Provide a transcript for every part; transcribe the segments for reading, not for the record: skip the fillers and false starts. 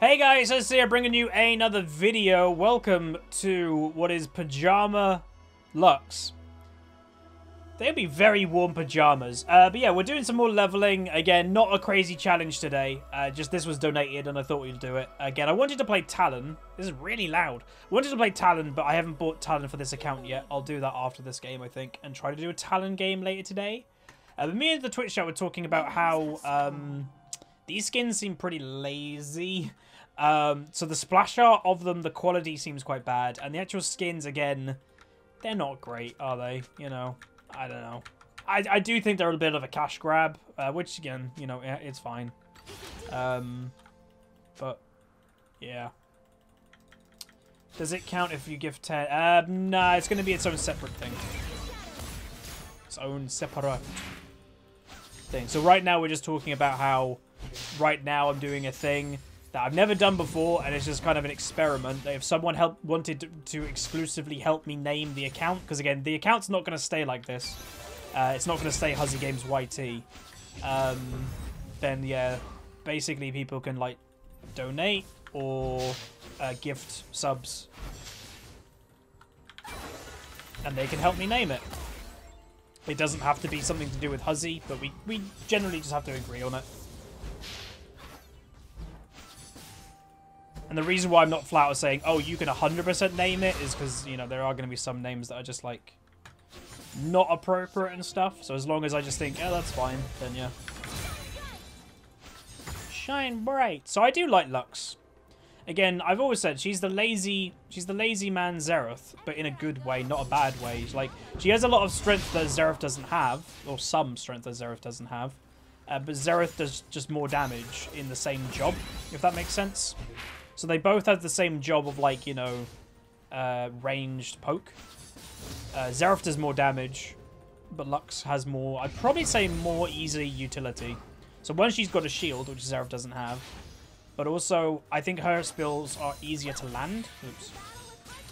Hey guys, Huzzy here bringing you another video. Welcome to what is Pajama Lux. They'll be very warm pajamas. But yeah, we're doing some more leveling. Again, not a crazy challenge today. Just this was donated and I thought we'd do it. Again, I wanted to play Talon. This is really loud. I wanted to play Talon, but I haven't bought Talon for this account yet. I'll do that after this game, I think, and try to do a Talon game later today. But me and the Twitch chat were talking about how these skins seem pretty lazy. So the splash art of them, the quality seems quite bad. And the actual skins, again, they're not great, are they? You know, I don't know. I do think they're a bit of a cash grab, which, again, you know, it's fine. But, yeah. Does it count if you give 10? Nah, it's going to be its own separate thing. Its own separate thing. So right now we're just talking about how right now I'm doing a thing that I've never done before, and it's just kind of an experiment. If someone wanted to exclusively help me name the account, because again, the account's not going to stay like this. It's not going to stay HuzzyGames YT. Then yeah, basically people can like donate or gift subs, and they can help me name it. It doesn't have to be something to do with Huzzy, but we generally just have to agree on it. And the reason why I'm not flat out saying, oh, you can 100% name it is because, you know, there are going to be some names that are just, like, not appropriate and stuff. So as long as I just think, yeah, that's fine, then yeah. Shine bright. So I do like Lux. Again, I've always said she's the lazy man Xerath, but in a good way, not a bad way. Like, she has a lot of strength that Xerath doesn't have, or some strength that Xerath doesn't have. But Xerath does just more damage in the same job, if that makes sense. So they both have the same job of, like, you know, ranged poke. Xerath does more damage, but Lux has more, I'd probably say more easy utility. So one, she's got a shield, which Xerath doesn't have. But also, I think her spells are easier to land. Oops.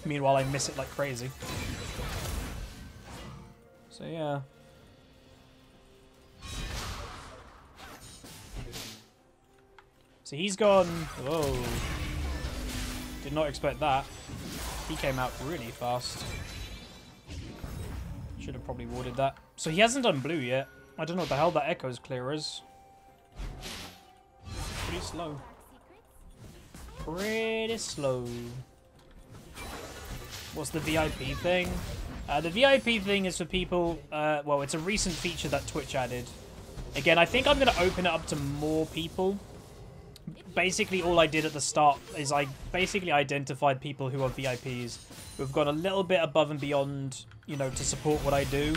Meanwhile, I miss it like crazy. So yeah. So he's gone. Whoa. Did not expect that. He came out really fast. Should have probably warded that. So he hasn't done blue yet. I don't know what the hell that Echo's clear is. Pretty slow. Pretty slow. What's the VIP thing? The VIP thing is for people... well, it's a recent feature that Twitch added. Again, I think I'm going to open it up to more people. Basically, all I did at the start is I basically identified people who are VIPs who've gone a little bit above and beyond, you know, to support what I do.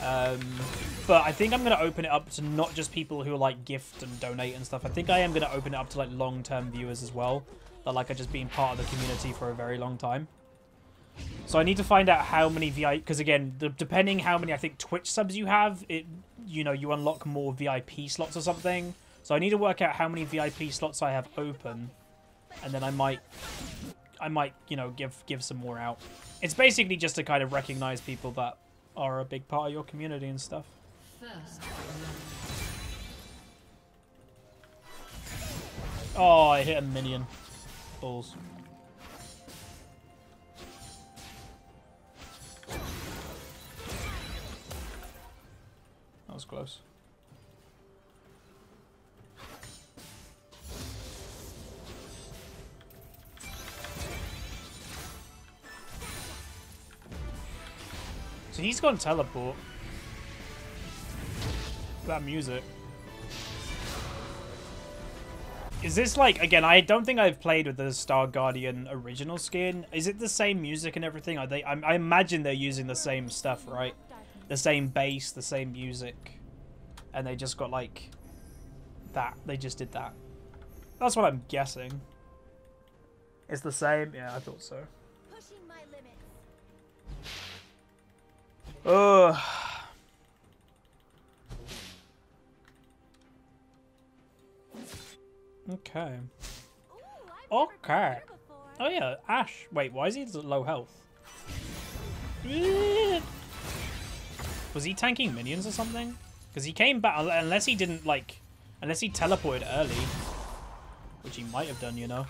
But I think I'm going to open it up to not just people who like gift and donate and stuff. I think I am going to open it up to like long-term viewers as well, that like are just being part of the community for a very long time. So I need to find out how many VIP, because again, depending how many I think Twitch subs you have, you know, you unlock more VIP slots or something. So I need to work out how many VIP slots I have open, and then I might, you know, give some more out. It's basically just to kind of recognize people that are a big part of your community and stuff. Oh, I hit a minion. Balls. That was close. So he's gone teleport. That music. Is this like, again, I don't think I've played with the Star Guardian original skin. Is it the same music and everything? Are they? I imagine they're using the same stuff, right? The same bass, the same music. And they just got like that. They just did that. That's what I'm guessing. It's the same? Yeah, I thought so. Ugh. Okay. Okay. Oh yeah, Ash. Wait, why is he low health? Was he tanking minions or something? Because he came back, unless he didn't like, unless he teleported early. Which he might have done, you know.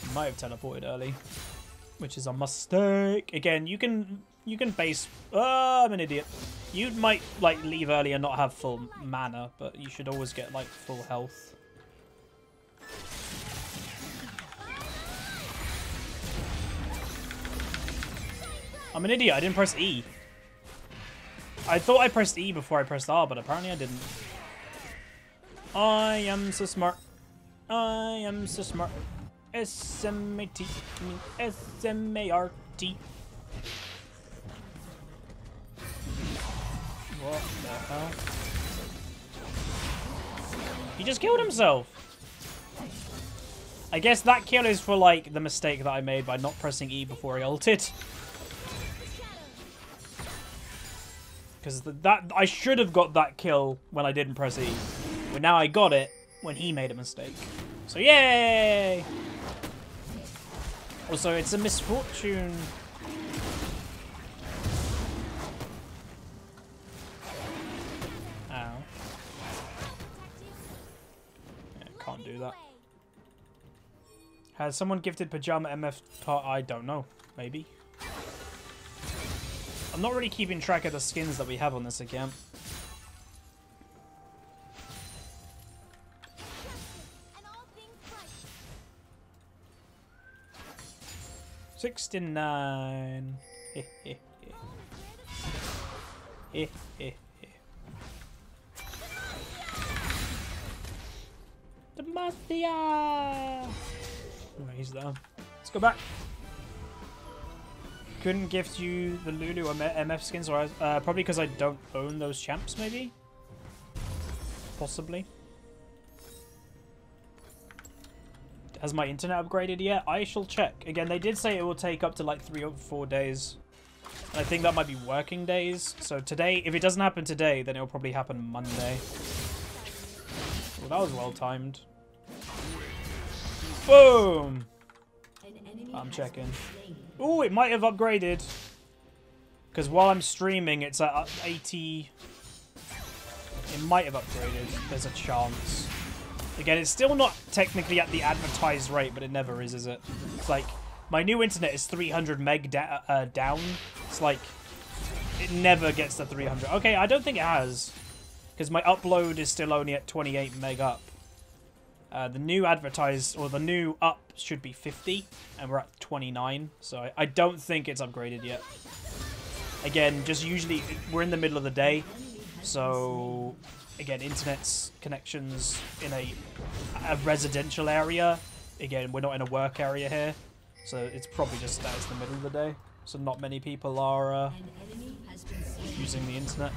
He might have teleported early. Which is a mistake. Again, you can base... Oh, I'm an idiot. You might, like, leave early and not have full mana, but you should always get, like, full health. I'm an idiot. I didn't press E. I thought I pressed E before I pressed R, but apparently I didn't. I am so smart. I am so smart. S-M-A-T. I mean S-M-A-R-T. What the hell? He just killed himself. I guess that kill is for, like, the mistake that I made by not pressing E before I ulted. Because that I should have got that kill when I didn't press E. But now I got it when he made a mistake. So yay! Also, it's a misfortune. Ow. Yeah, can't do that. Has someone gifted Pajama MF part? I don't know. Maybe. I'm not really keeping track of the skins that we have on this account. 69. Demacia! Oh, he's there. Let's go back. Couldn't gift you the Lulu or MF skins, or probably because I don't own those champs, maybe? Possibly. Has my internet upgraded yet? I shall check. Again, they did say it will take up to like 3 or 4 days. And I think that might be working days. So today, if it doesn't happen today, then it'll probably happen Monday. Well, that was well timed. Boom! I'm checking. Oh, it might have upgraded. Because while I'm streaming, it's at 80. It might have upgraded. There's a chance. Again, it's still not technically at the advertised rate, but it never is it? It's like, my new internet is 300 meg down. It's like, it never gets to 300. Okay, I don't think it has. Because my upload is still only at 28 meg up. The new advertised, or the new up should be 50, and we're at 29. So I don't think it's upgraded yet. Again, just usually, we're in the middle of the day. So, again, internet connections in a residential area. Again, we're not in a work area here. So it's probably just that it's the middle of the day. So not many people are using the internet.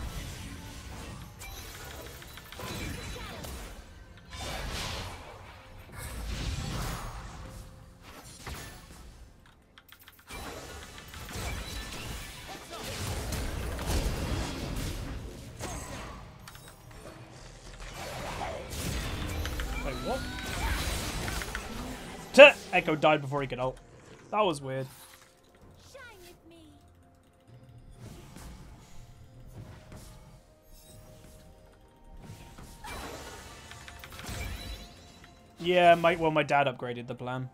What? Echo died before he could ult. That was weird. Yeah, my dad upgraded the plan.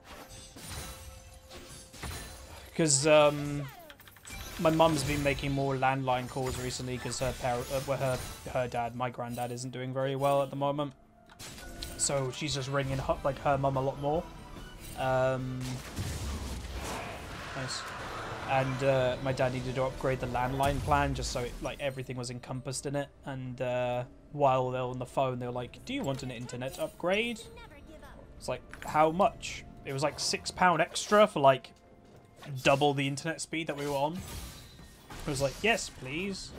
Because my mum's been making more landline calls recently because her dad, my granddad, isn't doing very well at the moment. So she's just ringing like her mum a lot more. Nice. And my dad needed to upgrade the landline plan just so it, like everything was encompassed in it. And while they were on the phone, they were like, "Do you want an internet upgrade?" It's like, how much? It was like £6 extra for like double the internet speed that we were on. I was like, yes, please.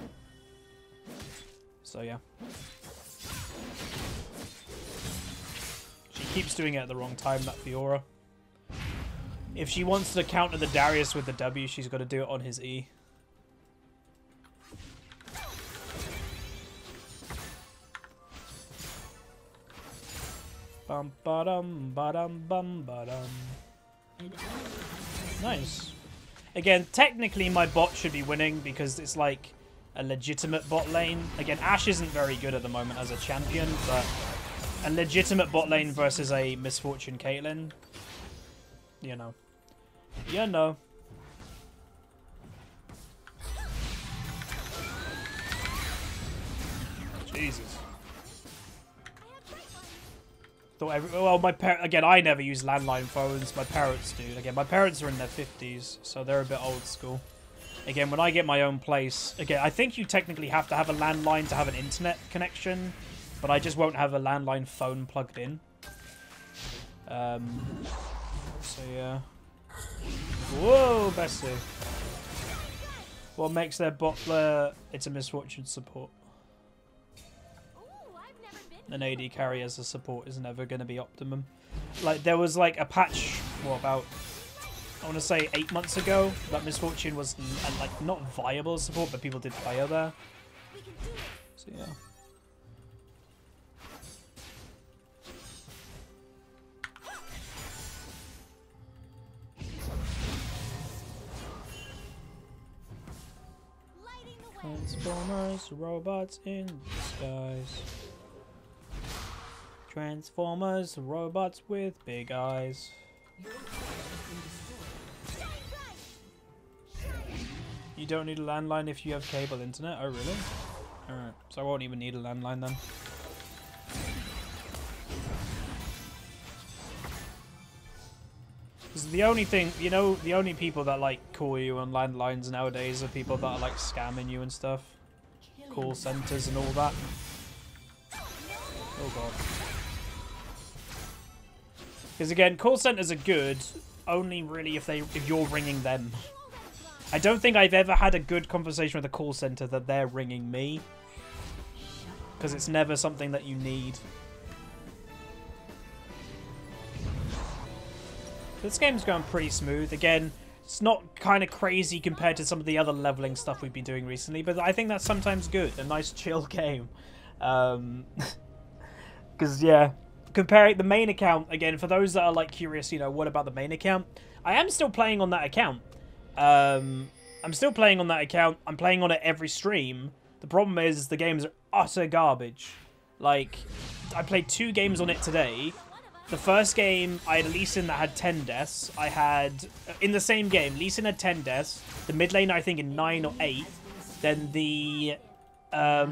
So yeah. She keeps doing it at the wrong time, that Fiora. If she wants to counter the Darius with the W, she's got to do it on his E. Bum ba dum ba dum bum ba dum. Nice. Again, technically my bot should be winning because it's like a legitimate bot lane. Again, Ashe isn't very good at the moment as a champion, but a legitimate bot lane versus a Misfortune Caitlyn, you know. You know. Jesus. Well, again, I never use landline phones. My parents do. Again, my parents are in their 50s, so they're a bit old school. Again, when I get my own place, again, I think you technically have to have a landline to have an internet connection, but I just won't have a landline phone plugged in. So yeah. Whoa, Bessie. What makes their bot player? It's a Misfortune support. An AD carry as a support is never going to be optimum. Like, there was like a patch, what, about, I want to say 8 months ago, that Misfortune was like not viable support, but people did play her there. So yeah. Transformers, robots in disguise. Transformers, robots with big eyes. You don't need a landline if you have cable internet. Oh, really? Alright, so I won't even need a landline then. Because the only thing, you know, the only people that like call you on landlines nowadays are people that are like scamming you and stuff. Call centers and all that. Oh god. Because again, call centers are good only really if you're ringing them. I don't think I've ever had a good conversation with a call center that they're ringing me. Because it's never something that you need. This game's going pretty smooth. Again, it's not kind of crazy compared to some of the other leveling stuff we've been doing recently, but I think that's sometimes good. A nice chill game. Because, yeah, comparing the main account, again, for those that are like curious, you know, what about the main account? I am still playing on that account. I'm still playing on that account. I'm playing on it every stream. The problem is the games are utter garbage. Like, I played 2 games on it today. The first game, I had Lee Sin that had 10 deaths. I had, in the same game, Lee Sin had 10 deaths. The mid lane, I think, in 9 or 8. Then the, all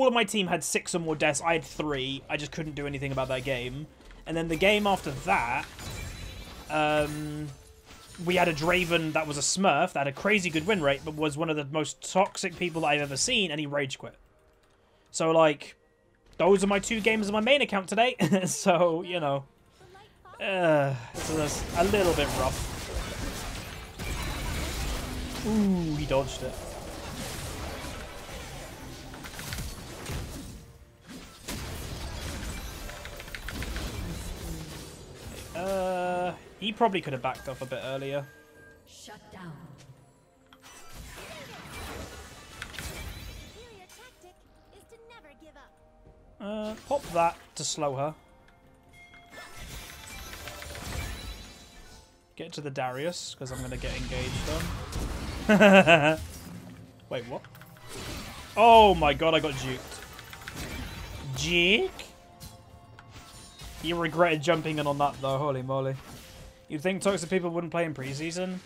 of my team had 6 or more deaths. I had 3. I just couldn't do anything about that game. And then the game after that, we had a Draven that was a Smurf that had a crazy good win rate, but was one of the most toxic people that I've ever seen, and he rage quit. So, like, those are my 2 games on my main account today. So, you know, it's a little bit rough. Ooh, he dodged it. He probably could have backed off a bit earlier. Shut down. Pop that to slow her. Get to the Darius, because I'm going to get engaged on. Wait, what? Oh my god, I got juked. Jake? You regretted jumping in on that though, holy moly. You'd think toxic people wouldn't play in preseason?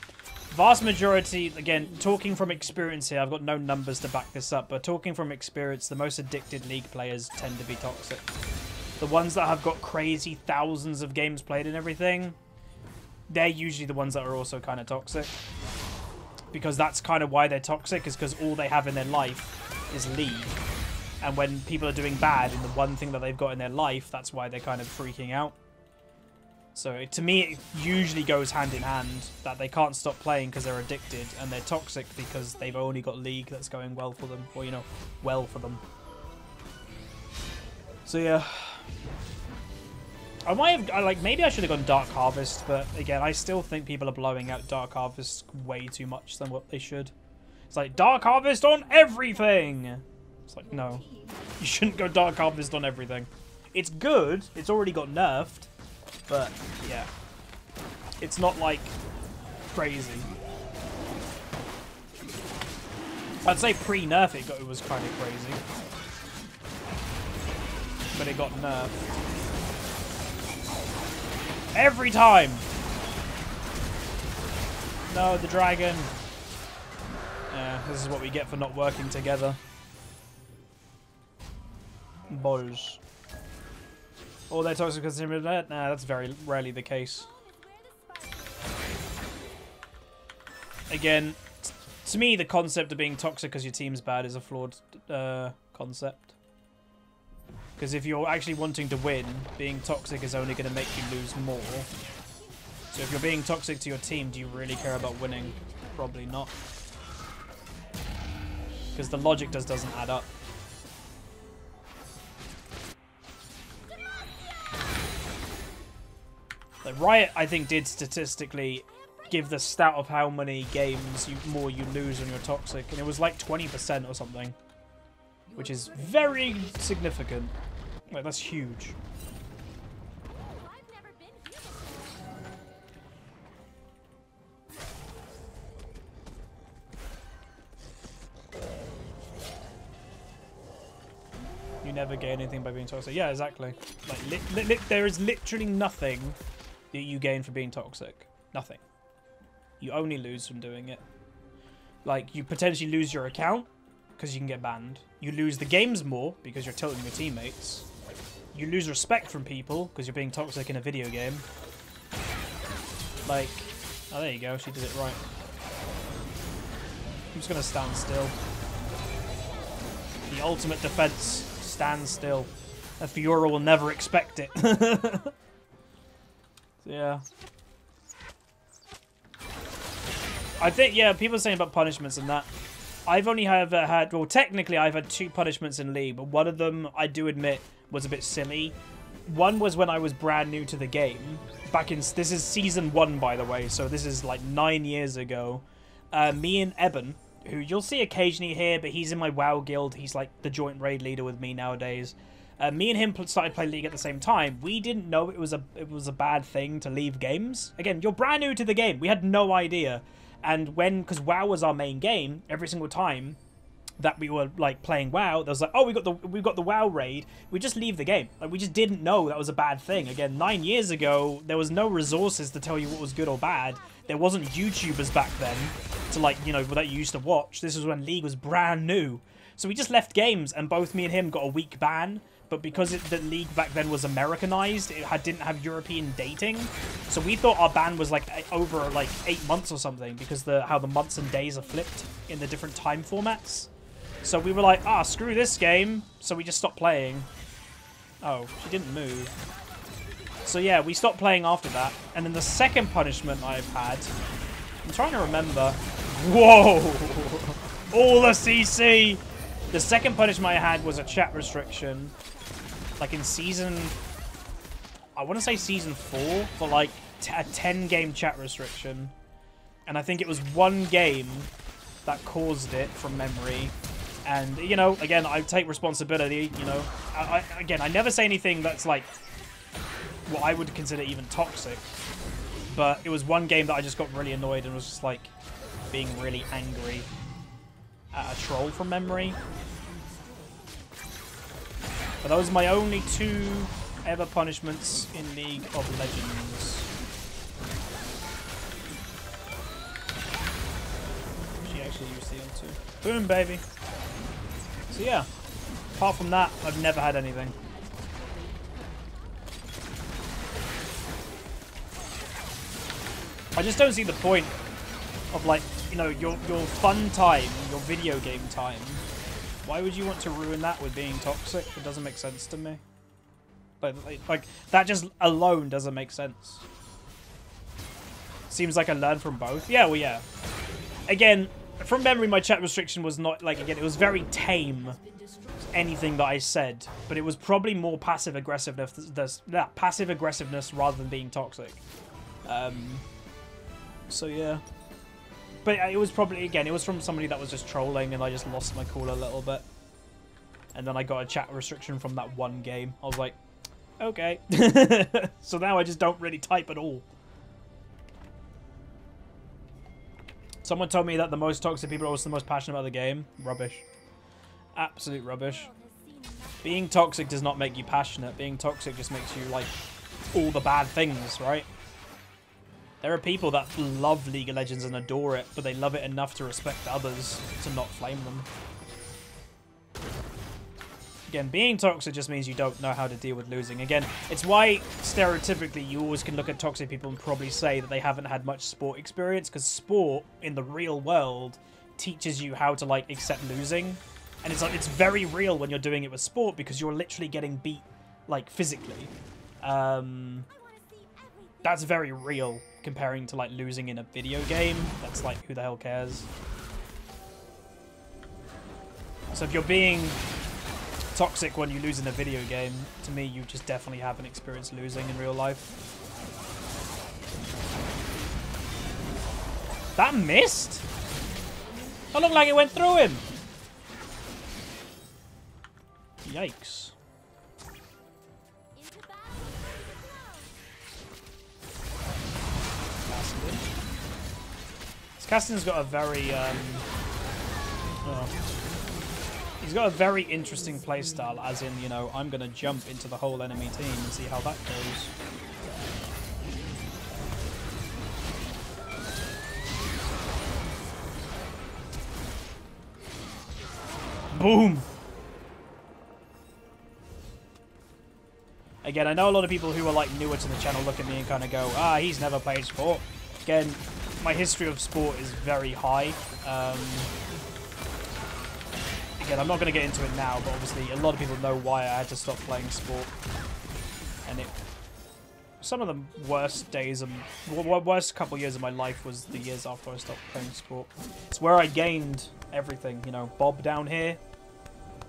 Vast majority, again, talking from experience here, I've got no numbers to back this up, but talking from experience, the most addicted League players tend to be toxic. The ones that have got crazy thousands of games played and everything, they're usually the ones that are also kind of toxic. Because that's kind of why they're toxic, is because all they have in their life is League. And when people are doing bad in the one thing that they've got in their life, that's why they're kind of freaking out. So to me, it usually goes hand in hand that they can't stop playing because they're addicted, and they're toxic because they've only got League that's going well for them, or, you know, well for them. So yeah, I might have, like, maybe I should have gone Dark Harvest, but again, I still think people are blowing out Dark Harvest way too much than what they should. It's like, Dark Harvest on everything! It's like, no, you shouldn't go Dark Harvest on everything. It's good, it's already got nerfed. But, yeah, it's not, like, crazy. I'd say pre-nerf it was kind of crazy. But it got nerfed. Every time! No, the dragon. Yeah, this is what we get for not working together. Balls. All their toxic because nah, that's very rarely the case. Again, to me, the concept of being toxic because your team's bad is a flawed concept. Because if you're actually wanting to win, being toxic is only going to make you lose more. So if you're being toxic to your team, do you really care about winning? Probably not. Because the logic just doesn't add up. Like Riot, I think, did statistically give the stat of how many games more you lose when you're toxic, and it was like 20% or something, which is very significant. Like, that's huge. You never gain anything by being toxic. Yeah, exactly. Like, there is literally nothing that you gain for being toxic. Nothing. You only lose from doing it. Like, you potentially lose your account because you can get banned. You lose the games more because you're tilting your teammates. You lose respect from people because you're being toxic in a video game. Like, oh, there you go. She did it right. I'm just going to stand still. The ultimate defense. Stand still. A Fiora will never expect it. So, yeah. I think, yeah, people are saying about punishments and that. I've only ever had, well, technically I've had 2 punishments in League, but one of them, I do admit, was a bit silly. One was when I was brand new to the game. Back in, this is Season 1, by the way, so this is like 9 years ago. Me and Eben, who you'll see occasionally here, but he's in my WoW guild. He's like the joint raid leader with me nowadays. Me and him started playing League at the same time. We didn't know it was a bad thing to leave games. Again, you're brand new to the game. We had no idea. And because WoW was our main game, every single time that we were like playing WoW, there was like, oh, we've got the WoW raid. We just leave the game. Like, we just didn't know that was a bad thing. Again, 9 years ago, there was no resources to tell you what was good or bad. There wasn't YouTubers back then to, like, you know, that you used to watch. This was when League was brand new. So we just left games, and both me and him got a week ban. But because the League back then was Americanized, it didn't have European dating. So we thought our ban was like over like 8 months or something, because how the months and days are flipped in the different time formats. So we were like, screw this game. So we just stopped playing. Oh, she didn't move. So yeah, we stopped playing after that. And then the second punishment I've had, I'm trying to remember. Whoa! All the CC! The second punishment I had was a chat restriction. Like in season, I want to say season 4, for like a 10-game chat restriction. And I think it was one game that caused it from memory. And, you know, again, I take responsibility, you know. Again, I never say anything that's like what I would consider even toxic. But it was one game that I just got really annoyed and was just like being really angry at a troll from memory. But those are my only 2 ever punishments in League of Legends. She actually used the L2. Boom, baby. So yeah, apart from that, I've never had anything. I just don't see the point of, like, you know, your fun time, your video game time. Why would you want to ruin that with being toxic? It doesn't make sense to me. Like that just alone doesn't make sense. Seems like I learned from both. Yeah, well, yeah. Again, from memory, my chat restriction was not, like, again, it was very tame, anything that I said. But it was probably more passive aggressiveness, passive aggressiveness rather than being toxic. So, yeah. But it was probably, again, it was from somebody that was just trolling, and I just lost my cool a little bit. And then I got a chat restriction from that one game. I was like, okay. So now I just don't really type at all. Someone told me that the most toxic people are also the most passionate about the game. Rubbish. Absolute rubbish. Being toxic does not make you passionate. Being toxic just makes you like all the bad things, right? There are people that love League of Legends and adore it, but they love it enough to respect others to not flame them. Again, being toxic just means you don't know how to deal with losing. Again, it's why stereotypically you always can look at toxic people and probably say that they haven't had much sport experience, because sport in the real world teaches you how to like accept losing. And it's like it's very real when you're doing it with sport because you're literally getting beat like physically. That's very real comparing to like losing in a video game. That's like, who the hell cares? So if you're being toxic when you lose in a video game, to me you just definitely haven't experienced losing in real life. That missed? That looked like it went through him. Yikes. Caston's got a very, he's got a very interesting playstyle, as in, you know, I'm going to jump into the whole enemy team and see how that goes. Boom! Again, I know a lot of people who are like newer to the channel look at me and kind of go, ah, he's never played sport. Again, my history of sport is very high. Again, I'm not going to get into it now, but obviously a lot of people know why I had to stop playing sport. And some of the worst days, worst couple years of my life was the years after I stopped playing sport. It's where I gained everything, you know, Bob down here.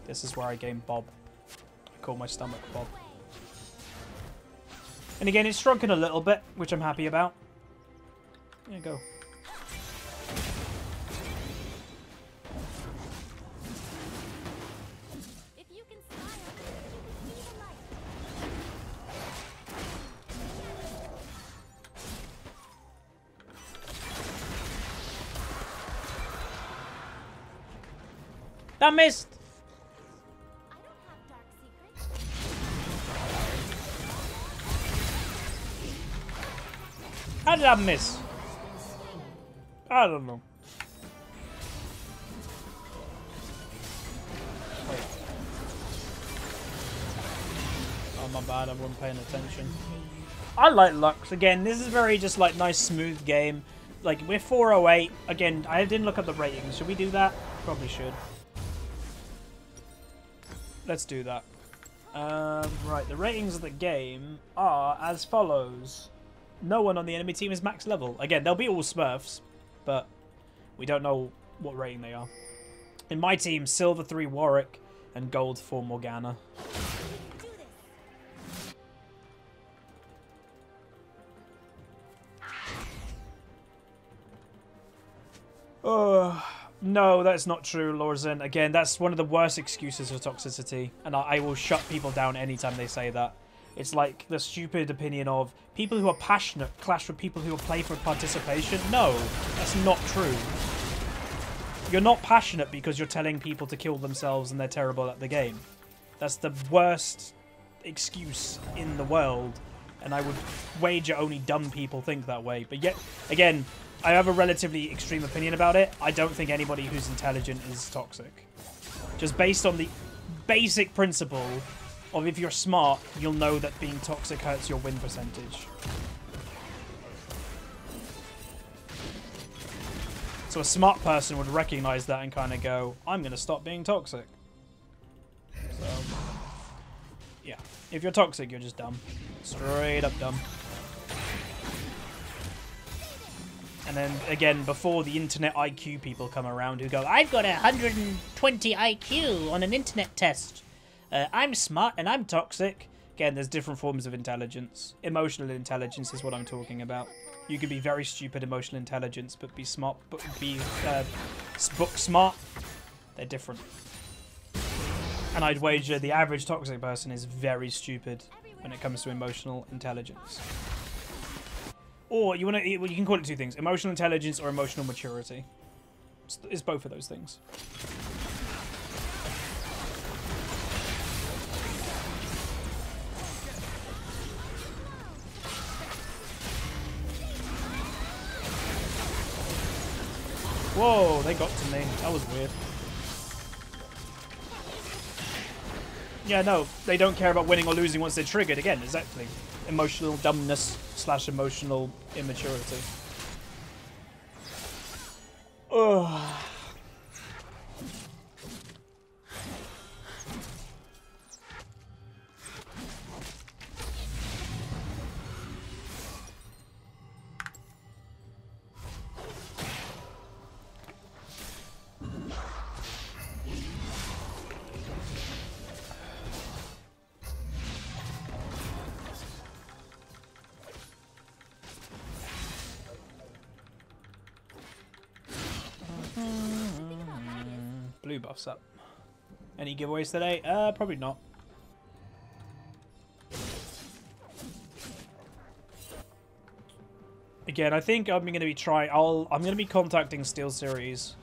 This is where I gained Bob. I call my stomach Bob. And again, it's shrunken a little bit, which I'm happy about. There you go. If you can smile, you can see the light. That missed! I don't have dark secrets. How did that miss? I don't know. Wait. Oh, my bad. I wasn't paying attention. I like Lux. Again, this is very just like nice, smooth game. Like, we're 408. Again, I didn't look up the ratings. Should we do that? Probably should. Let's do that. Right, the ratings of the game are as follows. No one on the enemy team is max level. Again, they'll be all Smurfs, but we don't know what rating they are. In my team, Silver 3 Warwick and Gold 4 Morgana. No, that's not true, Lorzen. Again, that's one of the worst excuses for toxicity, and I will shut people down anytime they say that. It's like the stupid opinion of people who are passionate clash with people who play for participation. No, that's not true. You're not passionate because you're telling people to kill themselves and they're terrible at the game. That's the worst excuse in the world, and I would wager only dumb people think that way. But yet, again, I have a relatively extreme opinion about it. I don't think anybody who's intelligent is toxic. Just based on the basic principle of if you're smart, you'll know that being toxic hurts your win percentage. So a smart person would recognize that and kind of go, I'm going to stop being toxic. So, yeah. If you're toxic, you're just dumb. Straight up dumb. And then, again, before the internet IQ people come around who go, I've got 120 IQ on an internet test. I'm smart and I'm toxic. Again, there's different forms of intelligence. Emotional intelligence is what I'm talking about. You could be very stupid emotional intelligence, but be smart, but be book smart. They're different. And I'd wager the average toxic person is very stupid when it comes to emotional intelligence. Or you want to, you can call it two things: emotional intelligence or emotional maturity. It's both of those things. Whoa, they got to me. That was weird. Yeah, no, they don't care about winning or losing once they're triggered. Again, exactly. Emotional dumbness / emotional immaturity. Ugh. Blue buffs up. Any giveaways today? Probably not. Again, I think I'm going to be I'm going to be contacting Steel Series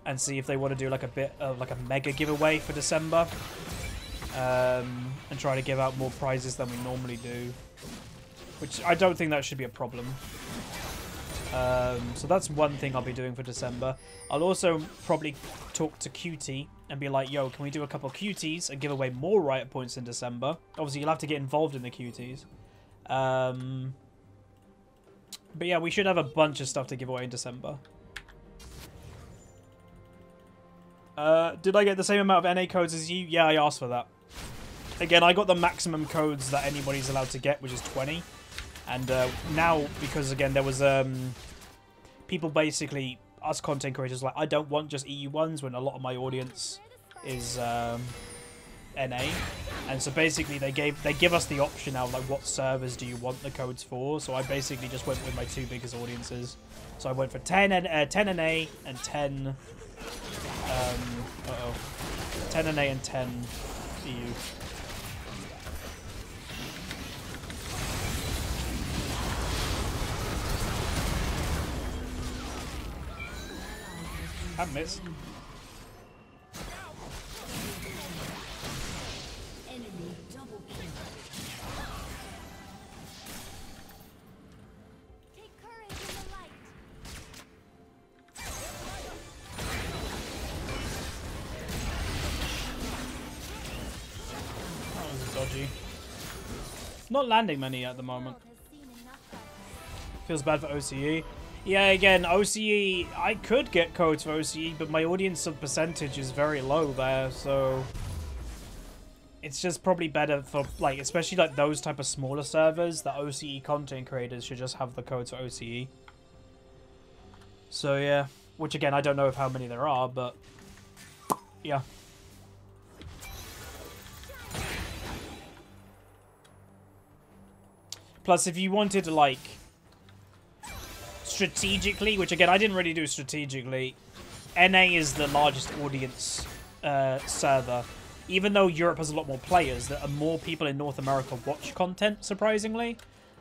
and see if they want to do like a bit of like a mega giveaway for December, and try to give out more prizes than we normally do, which I don't think that should be a problem. So that's one thing I'll be doing for December. I'll also probably talk to QT and be like, yo, can we do a couple of QTs and give away more riot points in December? Obviously, you'll have to get involved in the QTs. But yeah, we should have a bunch of stuff to give away in December. Did I get the same amount of NA codes as you? Yeah, I asked for that. Again, I got the maximum codes that anybody's allowed to get, which is 20. And now, because again, there was people basically, us content creators, like, I don't want just EU ones when a lot of my audience is NA. And so basically they give us the option now, like, what servers do you want the codes for? So I basically just went with my two biggest audiences. So I went for 10 NA and 10 10 NA and 10 EU. I missed. Enemy double kill. Take courage in the light. That was dodgy. Not landing many at the moment. World has seen enough darkness. Feels bad for OCE. Yeah, again, OCE, I could get codes for OCE, but my audience of percentage is very low there, so it's just probably better for, like, especially like those type of smaller servers, that OCE content creators should just have the codes for OCE. So yeah, which again, I don't know of how many there are, but yeah. Plus, if you wanted to, like, strategically, which again I didn't really do strategically, NA is the largest audience server. Even though Europe has a lot more players, there are more people in North America watch content, surprisingly.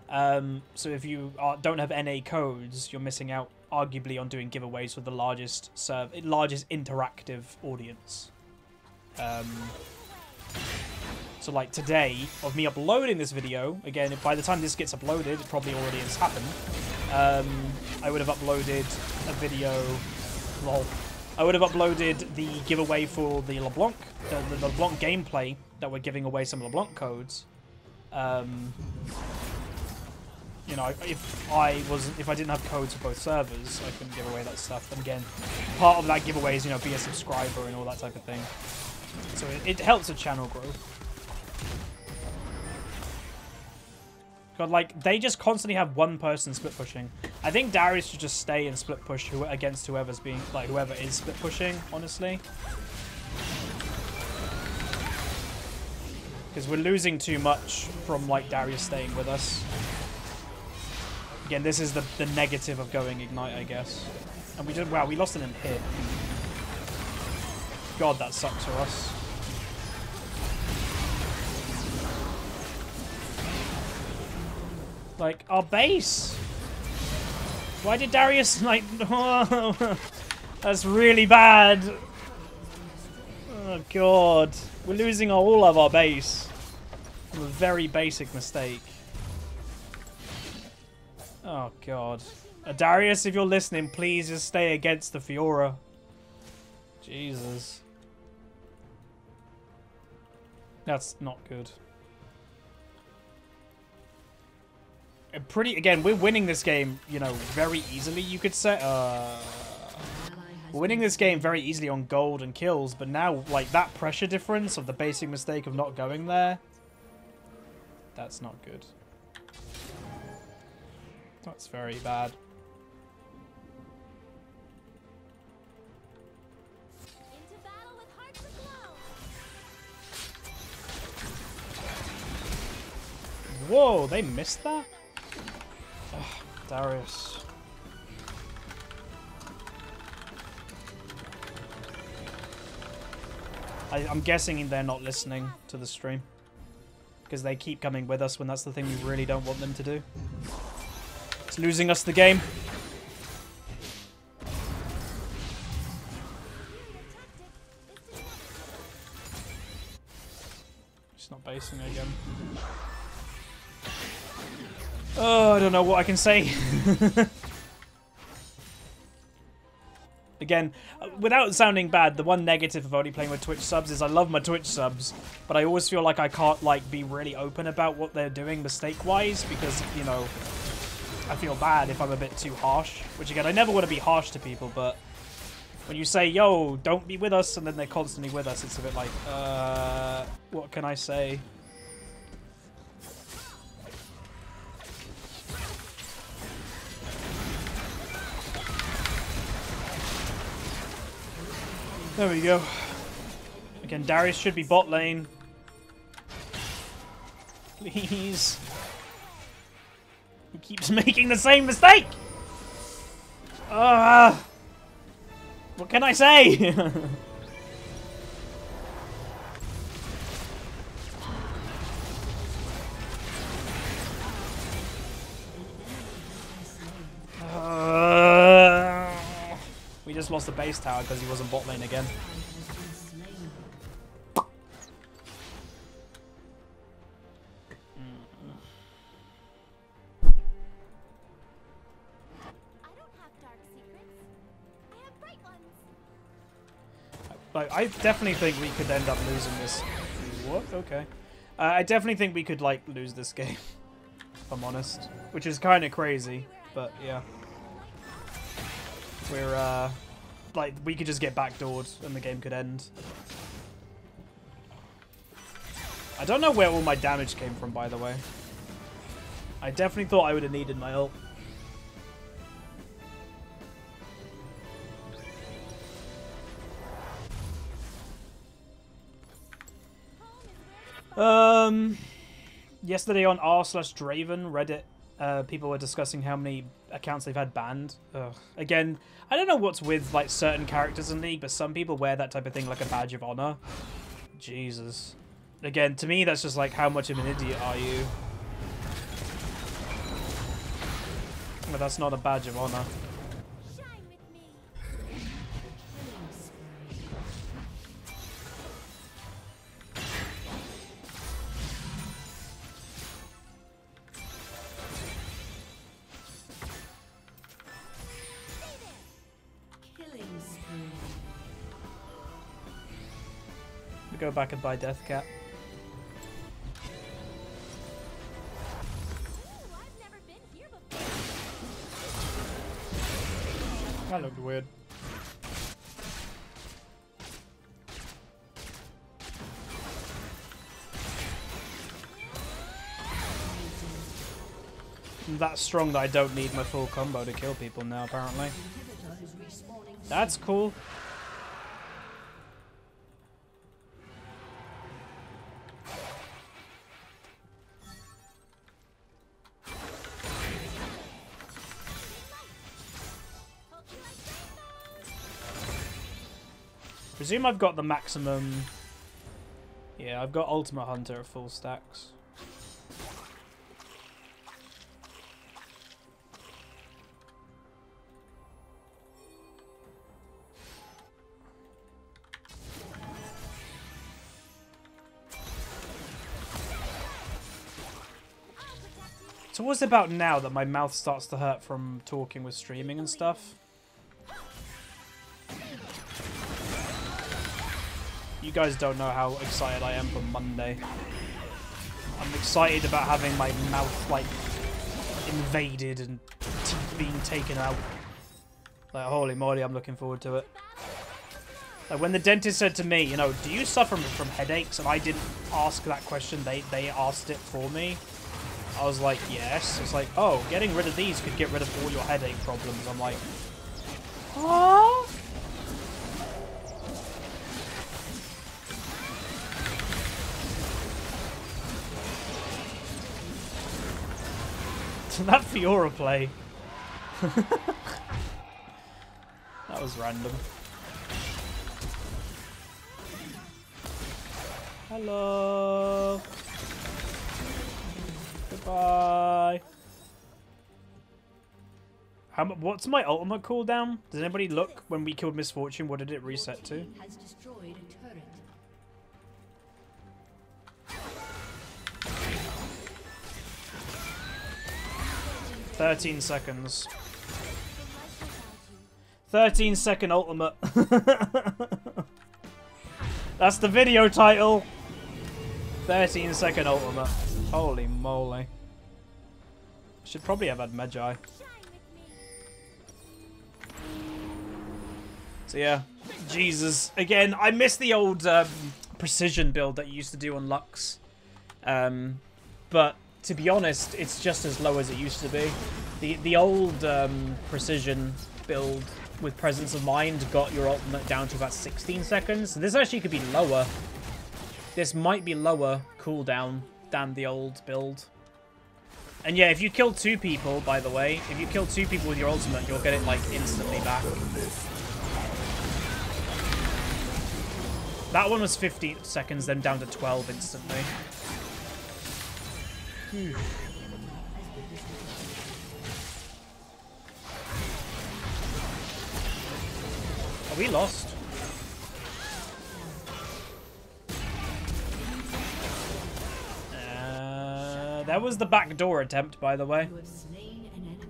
So if you don't have NA codes, you're missing out arguably on doing giveaways with the largest interactive audience. So like today, of me uploading this video, again, by the time this gets uploaded, it probably already has happened. I would have uploaded a video, lol. I would have uploaded the giveaway for the LeBlanc, the LeBlanc gameplay that we're giving away some LeBlanc codes. You know, if I didn't have codes for both servers, I couldn't give away that stuff. And again, part of that giveaway is, you know, be a subscriber and all that type of thing. So it helps the channel growth. God, like, they just constantly have one person split pushing. I think Darius should just stay and split push against whoever's being, like, whoever is split pushing, honestly. Because we're losing too much from, like, Darius staying with us. Again, this is the negative of going Ignite, I guess. And we just, wow, we lost an hit. God, that sucks for us. Like, our base! Why did Darius like? That's really bad. Oh god, we're losing all of our base from a very basic mistake. Oh god, Darius, if you're listening, please just stay against the Fiora. Jesus, that's not good. Again, we're winning this game, you know, very easily, you could say. We're winning this game very easily on gold and kills, but now, like, that pressure difference of the basic mistake of not going there, that's not good. That's very bad. Into battle with hearts aglow. Whoa, they missed that? Ugh, Darius. I'm guessing they're not listening to the stream. Because they keep coming with us when that's the thing we really don't want them to do. It's losing us the game. It's not basing again. Oh, I don't know what I can say. Again, without sounding bad, the one negative of only playing with Twitch subs is I love my Twitch subs, but I always feel like I can't, like, be really open about what they're doing mistake-wise because, you know, I feel bad if I'm a bit too harsh. Which, again, I never want to be harsh to people, but when you say, yo, don't be with us, and then they're constantly with us, it's a bit like, what can I say? There we go. Again, Darius should be bot lane. Please. He keeps making the same mistake! What can I say? We just lost the base tower because he wasn't bot lane again. Like, I definitely think we could end up losing this. What? Okay. I definitely think we could, like, lose this game. If I'm honest. Which is kind of crazy. But, yeah. We're, like, we could just get backdoored and the game could end. I don't know where all my damage came from, by the way. I definitely thought I would have needed my ult. Yesterday on r/Draven Reddit, people were discussing how many accounts they've had banned. Ugh. Again, I don't know what's with like certain characters in League, but some people wear that type of thing like a badge of honor. Jesus. Again, to me, that's just like, how much of an idiot are you? But that's not a badge of honor. Go back and buy Death Cap. That looked weird. I'm that strong that I don't need my full combo to kill people now, apparently. That's cool. Presume I've got the maximum. Yeah, I've got Ultimate Hunter at full stacks. So what's it about now that my mouth starts to hurt from talking with streaming and stuff? You guys don't know how excited I am for Monday. I'm excited about having my mouth, like, invaded and teeth being taken out. Like, holy moly, I'm looking forward to it. Like, when the dentist said to me, you know, do you suffer from headaches? And I didn't ask that question, they asked it for me. I was like, yes. It's like, oh, getting rid of these could get rid of all your headache problems. I'm like, oh. That Fiora play. That was random. Hello. Goodbye. What's my ultimate cooldown? Does anybody look when we killed Misfortune? What did it reset to? Has destroyed a turret. 13 seconds. 13-second ultimate. That's the video title. 13-second ultimate. Holy moly. Should probably have had Magi. So yeah, Jesus. Again, I miss the old precision build that you used to do on Lux. But to be honest, it's just as low as it used to be. The old precision build with Presence of Mind got your ultimate down to about 16 seconds. So this actually could be lower. This might be lower cooldown than the old build. And yeah, if you kill 2 people, by the way, if you kill 2 people with your ultimate, you'll get it like instantly back. That one was 15 seconds, then down to 12 instantly. Whew. Are we lost? That was the backdoor attempt, by the way. You have slain an enemy.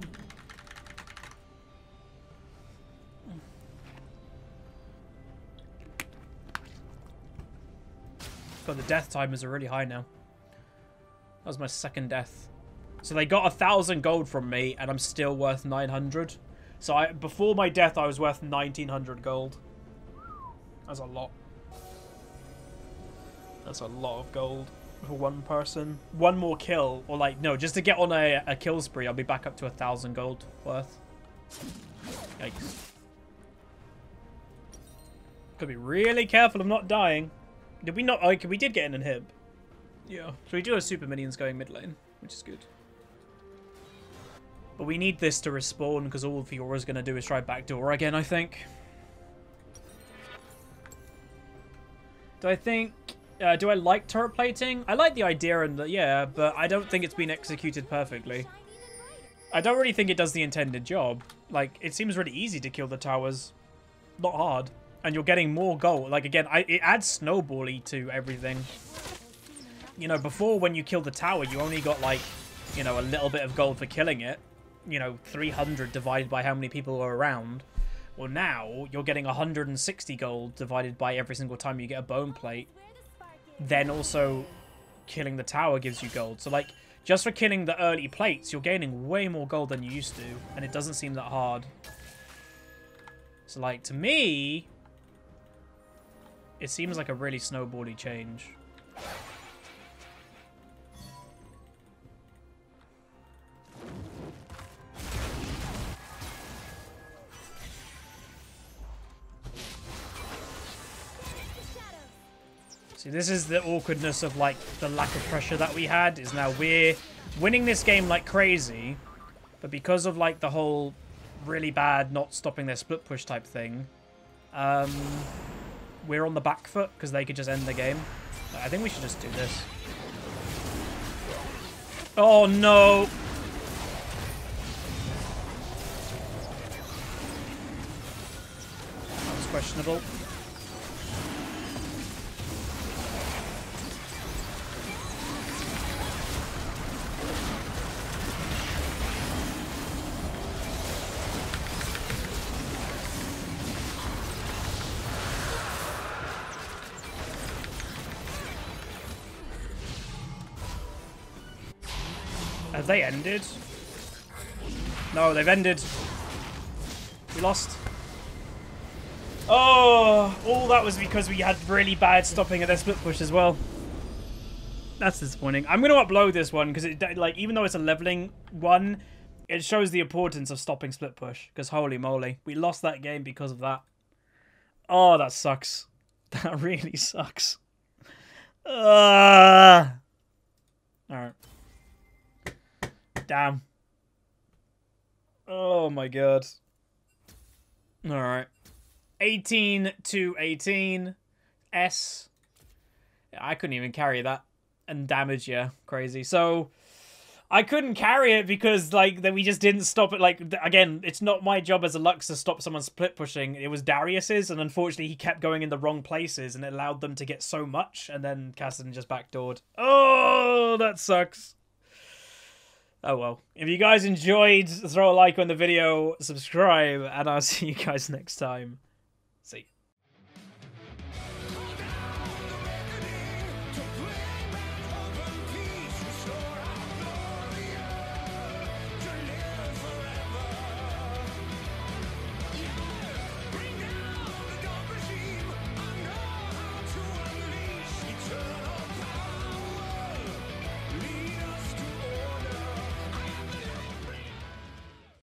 But the death timers are really high now. That was my second death. So they got 1,000 gold from me, and I'm still worth 900. So before my death, I was worth 1,900 gold. That's a lot. That's a lot of gold for one person. One more kill, or like, no, just to get on a kill spree, I'll be back up to 1,000 gold worth. Yikes. Gotta be really careful of not dying. Did we not? Oh, we did get an inhib. Yeah. So we do have super minions going mid lane, which is good. But we need this to respawn, because all Fiora's going to do is try backdoor again, I think. Do I like turret plating? I like the idea, and yeah, but I don't think it's been executed perfectly. I don't really think it does the intended job. Like, it seems really easy to kill the towers. Not hard. And you're getting more gold. Like, again, it adds snowball-y to everything. You know, before when you killed the tower, you only got, like, you know, a little bit of gold for killing it. You know, 300 divided by how many people are around. Well, now, you're getting 160 gold divided by every single time you get a bone plate. Then also, killing the tower gives you gold. So, like, just for killing the early plates, you're gaining way more gold than you used to. And it doesn't seem that hard. So, like, to me, it seems like a really snowball-y change. See, this is the awkwardness of, like, the lack of pressure that we had, is now we're winning this game like crazy, but because of, like, the whole really bad not stopping their split push type thing, we're on the back foot because they could just end the game. I think we should just do this. Oh, no! That was questionable. Have they ended? No, they've ended. We lost. Oh, all that was because we had really bad stopping at their split push as well. That's disappointing. I'm going to upload this one because it, like, even though it's a leveling one, it shows the importance of stopping split push. Because holy moly, we lost that game because of that. Oh, that sucks. That really sucks. Alright. Damn. Oh my god. Alright. 18 to 18. S. I couldn't even carry that. And damage, yeah. Crazy. So, I couldn't carry it because, like, that we just didn't stop it. Like, again, it's not my job as a Lux to stop someone split pushing. It was Darius's, and unfortunately he kept going in the wrong places, and it allowed them to get so much, and then Kassadin just backdoored. Oh, that sucks. Oh well. If you guys enjoyed, throw a like on the video, subscribe, and I'll see you guys next time. See you.